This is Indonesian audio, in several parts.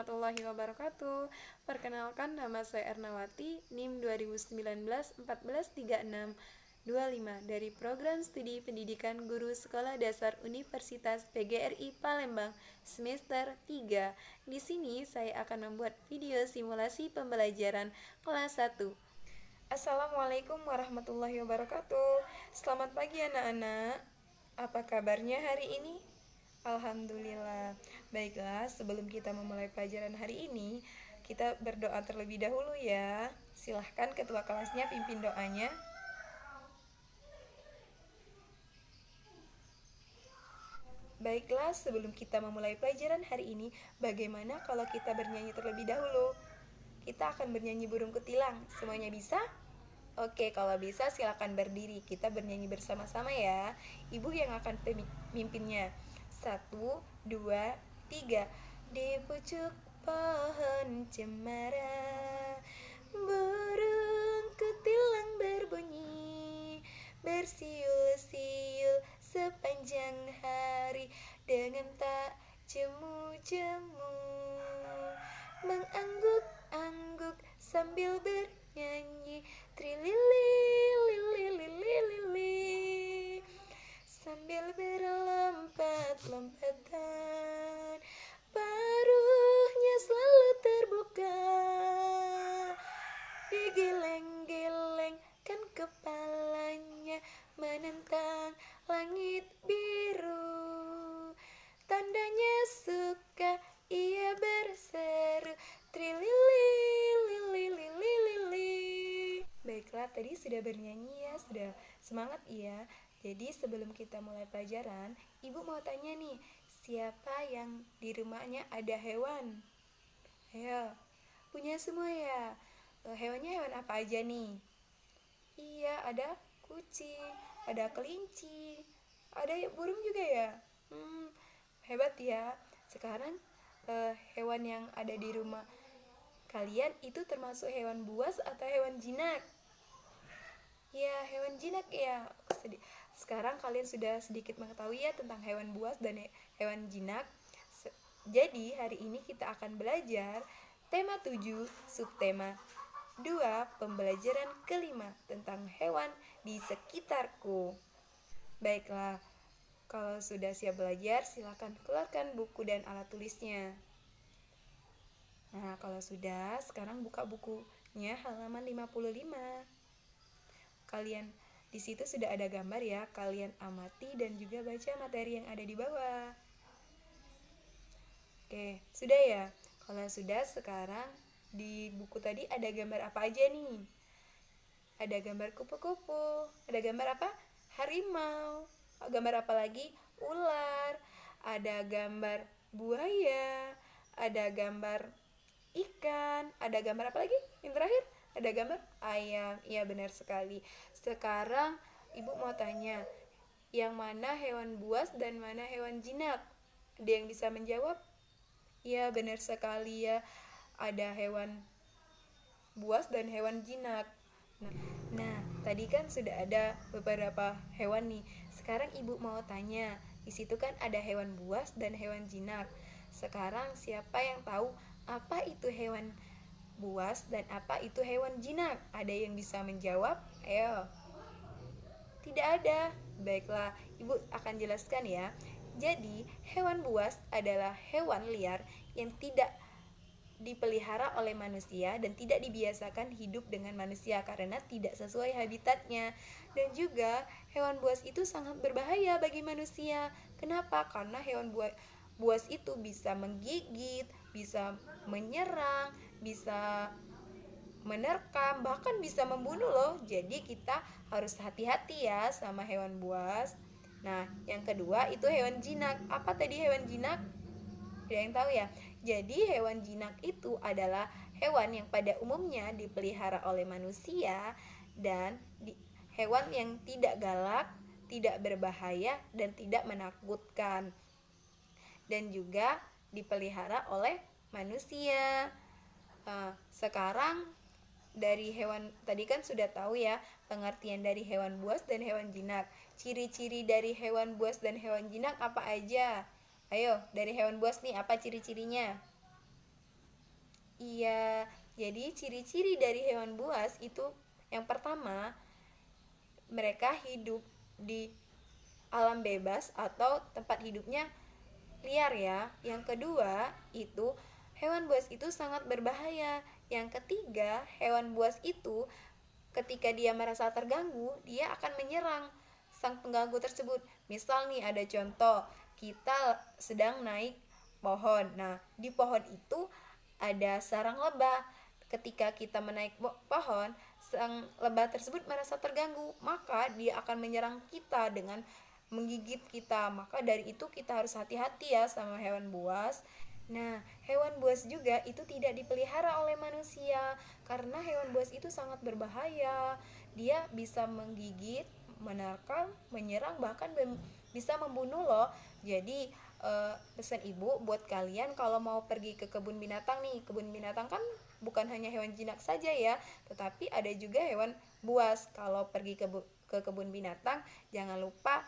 warahmatullahi wabarakatuh. Perkenalkan, nama saya Ernawati, NIM 2019-1436-25 dari Program Studi Pendidikan Guru Sekolah Dasar Universitas PGRI Palembang, semester 3. Di sini saya akan membuat video simulasi pembelajaran kelas 1. Assalamualaikum warahmatullahi wabarakatuh. Selamat pagi anak-anak. Apa kabarnya hari ini? Alhamdulillah. Baiklah, sebelum kita memulai pelajaran hari ini, kita berdoa terlebih dahulu ya. Silahkan ketua kelasnya pimpin doanya. Baiklah, sebelum kita memulai pelajaran hari ini, bagaimana kalau kita bernyanyi terlebih dahulu? Kita akan bernyanyi burung kutilang. Semuanya bisa? Oke, kalau bisa silakan berdiri. Kita bernyanyi bersama-sama ya. Ibu yang akan pemimpinnya. 1, 2, 3. Di pucuk pohon cemara, burung kutilang berbunyi, bersiul-siul sepanjang hari dengan tak jemu-jemu, mengangguk-angguk sambil bernyanyi, trilili-lili-lili-lili, sambil berlompat-lompatan, paruhnya selalu terbuka, digeleng-gelengkan kepalanya menentang langit biru, tandanya suka ia berseru, trilili-lili-lili. Baiklah, tadi sudah bernyanyi ya, sudah semangat ya. Jadi sebelum kita mulai pelajaran, Ibu mau tanya nih, siapa yang di rumahnya ada hewan? Ayo, punya semua ya. Hewannya hewan apa aja nih? Iya, ada kucing, ada kelinci, ada burung juga ya. Hebat ya. Sekarang hewan yang ada di rumah kalian itu termasuk hewan buas atau hewan jinak? Ya, hewan jinak ya. Sekarang kalian sudah sedikit mengetahui ya tentang hewan buas dan hewan jinak. Jadi hari ini kita akan belajar tema 7, subtema 2, pembelajaran kelima tentang hewan di sekitarku. Baiklah, kalau sudah siap belajar, silakan keluarkan buku dan alat tulisnya. Nah, kalau sudah, sekarang buka bukunya halaman 55. Kalian di situ sudah ada gambar ya, kalian amati dan juga baca materi yang ada di bawah. Oke, sudah ya? Kalau sudah, sekarang di buku tadi ada gambar apa aja nih? Ada gambar kupu-kupu, ada gambar apa? Harimau. Gambar apa lagi? Ular. Ada gambar buaya, ada gambar ikan, ada gambar apa lagi? Yang terakhir, ada gambar ayam. Iya, benar sekali. Sekarang Ibu mau tanya, yang mana hewan buas dan mana hewan jinak? Ada yang bisa menjawab? Iya, benar sekali ya. Ada hewan buas dan hewan jinak. Nah, tadi kan sudah ada beberapa hewan nih. Sekarang Ibu mau tanya, di situ kan ada hewan buas dan hewan jinak. Sekarang siapa yang tahu apa itu hewan buas dan apa itu hewan jinak? Ada yang bisa menjawab? Ayo. Tidak ada. Baiklah, Ibu akan jelaskan ya. Jadi, hewan buas adalah hewan liar yang tidak dipelihara oleh manusia dan tidak dibiasakan hidup dengan manusia karena tidak sesuai habitatnya. Dan juga hewan buas itu sangat berbahaya bagi manusia. Kenapa? Karena hewan buas itu bisa menggigit, bisa menyerang, bisa menerkam, bahkan bisa membunuh loh. Jadi kita harus hati-hati ya sama hewan buas. Nah, yang kedua itu hewan jinak. Apa tadi hewan jinak? Ada yang tahu ya? Jadi hewan jinak itu adalah hewan yang pada umumnya dipelihara oleh manusia dan hewan yang tidak galak, tidak berbahaya dan tidak menakutkan. Dan juga dipelihara oleh manusia. Sekarang dari hewan tadi kan sudah tahu ya pengertian dari hewan buas dan hewan jinak. Ciri-ciri dari hewan buas dan hewan jinak apa aja? Ayo, dari hewan buas nih apa ciri-cirinya? Iya, jadi ciri-ciri dari hewan buas itu yang pertama, mereka hidup di alam bebas atau tempat hidupnya liar ya. Yang kedua, itu hewan buas itu sangat berbahaya. Yang ketiga, hewan buas itu ketika dia merasa terganggu, dia akan menyerang sang pengganggu tersebut. Misal nih ada contoh, kita sedang naik pohon. Nah, di pohon itu ada sarang lebah. Ketika kita menaik pohon, sang lebah tersebut merasa terganggu, maka dia akan menyerang kita dengan menggigit kita. Maka dari itu kita harus hati-hati ya sama hewan buas. Nah, hewan buas juga itu tidak dipelihara oleh manusia karena hewan buas itu sangat berbahaya. Dia bisa menggigit, menerkam, menyerang, bahkan bisa membunuh loh. Jadi pesan ibu buat kalian kalau mau pergi ke kebun binatang nih, kebun binatang kan bukan hanya hewan jinak saja ya, tetapi ada juga hewan buas. Kalau pergi ke kebun binatang, jangan lupa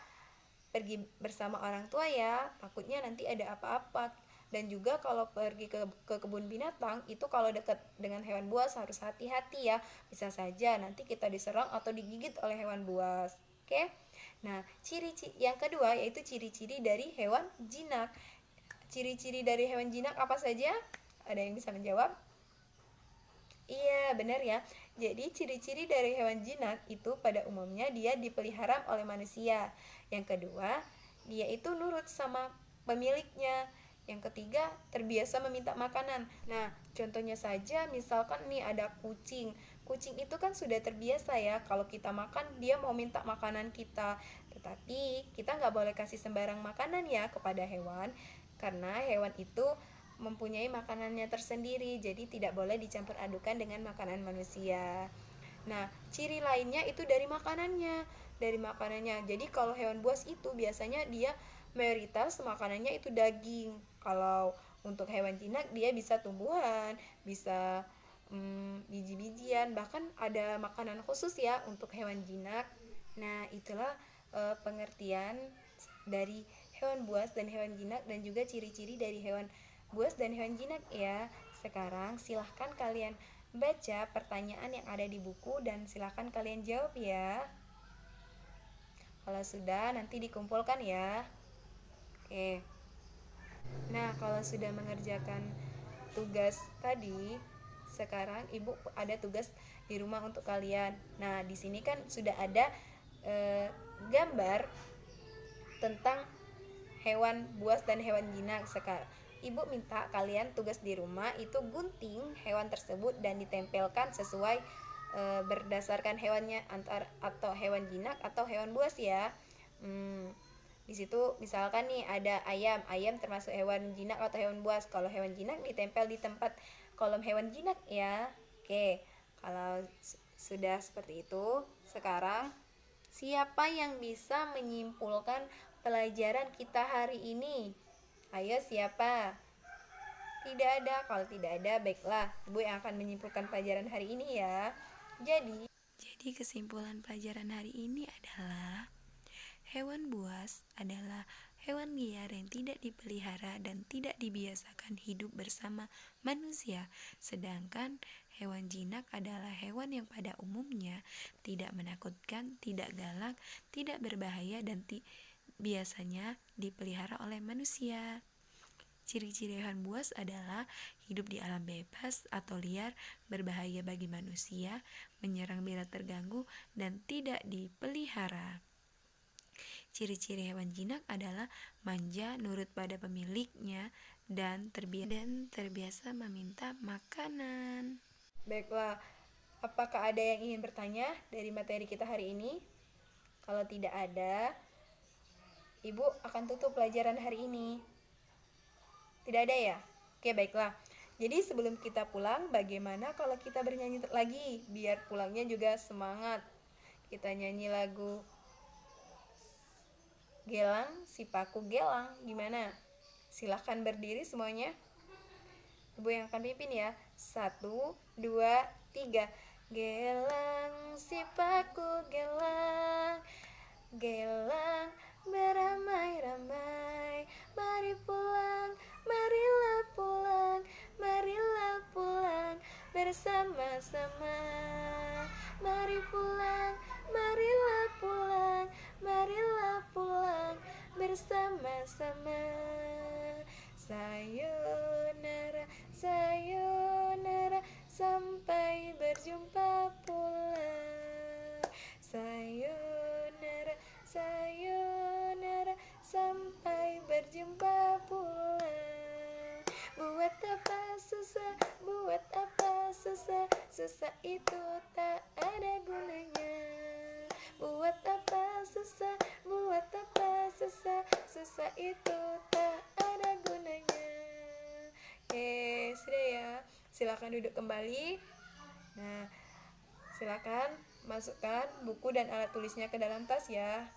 pergi bersama orang tua ya, takutnya nanti ada apa-apa. Dan juga kalau pergi ke kebun binatang itu kalau dekat dengan hewan buas harus hati-hati ya, bisa saja nanti kita diserang atau digigit oleh hewan buas. Oke. Nah, ciri-ciri yang kedua yaitu ciri-ciri dari hewan jinak. Ciri-ciri dari hewan jinak apa saja? Ada yang bisa menjawab? Iya, benar ya. Jadi ciri-ciri dari hewan jinak itu pada umumnya dia dipelihara oleh manusia. Yang kedua, dia itu nurut sama pemiliknya. Yang ketiga, terbiasa meminta makanan. Nah, contohnya saja misalkan nih ada kucing. Kucing itu kan sudah terbiasa ya, kalau kita makan dia mau minta makanan kita. Tetapi kita nggak boleh kasih sembarang makanan ya kepada hewan, karena hewan itu mempunyai makanannya tersendiri, jadi tidak boleh dicampur adukan dengan makanan manusia. Nah, ciri lainnya itu dari makanannya. Dari makanannya. Jadi kalau hewan buas itu biasanya dia mayoritas makanannya itu daging. Kalau untuk hewan jinak dia bisa tumbuhan, bisa biji-bijian, bahkan ada makanan khusus ya untuk hewan jinak. Nah, itulah pengertian dari hewan buas dan hewan jinak dan juga ciri-ciri dari hewan buas dan hewan jinak ya. Sekarang silahkan kalian baca pertanyaan yang ada di buku dan silahkan kalian jawab ya. Kalau sudah nanti dikumpulkan ya. Oke. Nah, kalau sudah mengerjakan tugas tadi, sekarang ibu ada tugas di rumah untuk kalian. Nah, di sini kan sudah ada gambar tentang hewan buas dan hewan jinak. Sekarang ibu minta kalian tugas di rumah itu gunting hewan tersebut dan ditempelkan sesuai berdasarkan hewannya, atau hewan jinak atau hewan buas ya. Di situ misalkan nih ada ayam. Ayam termasuk hewan jinak atau hewan buas? Kalau hewan jinak ditempel di tempat kolom hewan jinak ya. Oke, kalau sudah seperti itu, sekarang siapa yang bisa menyimpulkan pelajaran kita hari ini? Ayo, siapa? Tidak ada. Kalau tidak ada, baiklah, ibu yang akan menyimpulkan pelajaran hari ini ya. Jadi kesimpulan pelajaran hari ini adalah hewan buas adalah hewan liar yang tidak dipelihara dan tidak dibiasakan hidup bersama manusia. Sedangkan hewan jinak adalah hewan yang pada umumnya tidak menakutkan, tidak galak, tidak berbahaya dan biasanya dipelihara oleh manusia. Ciri-ciri hewan buas adalah hidup di alam bebas atau liar, berbahaya bagi manusia, menyerang bila terganggu, dan tidak dipelihara. Ciri-ciri hewan jinak adalah manja, nurut pada pemiliknya, dan terbiasa meminta makanan. Baiklah, apakah ada yang ingin bertanya dari materi kita hari ini? Kalau tidak ada, ibu akan tutup pelajaran hari ini. Tidak ada ya? Oke, baiklah. Jadi sebelum kita pulang, bagaimana kalau kita bernyanyi lagi biar pulangnya juga semangat? Kita nyanyi lagu Gelang, si paku gelang. Gimana? Silahkan berdiri semuanya. Ibu yang akan pimpin ya. 1, 2, 3. Gelang, si paku gelang, gelang beramai-ramai. Mari pulang, marilah pulang, marilah pulang. bersama-sama. Mari pulang, marilah pulang, marilah pulang bersama-sama. Sayonara, sayonara, sampai berjumpa pulang. Sayonara, sayonara, sampai berjumpa pulang. Buat apa susah, buat apa susah, susah itu tak ada gunanya. Buat apa susah, buat apa susah, susah itu tak ada gunanya. Sudah ya, silakan duduk kembali. Nah, silakan masukkan buku dan alat tulisnya ke dalam tas ya.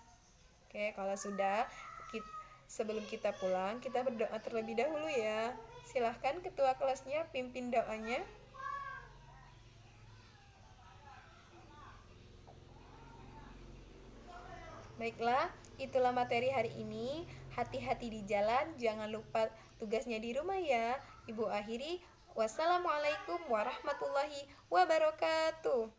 Oke, kalau sudah, sebelum kita pulang, kita berdoa terlebih dahulu ya. Silahkan ketua kelasnya pimpin doanya. Baiklah, itulah materi hari ini. Hati-hati di jalan, jangan lupa tugasnya di rumah ya. Ibu akhiri, wassalamualaikum warahmatullahi wabarakatuh.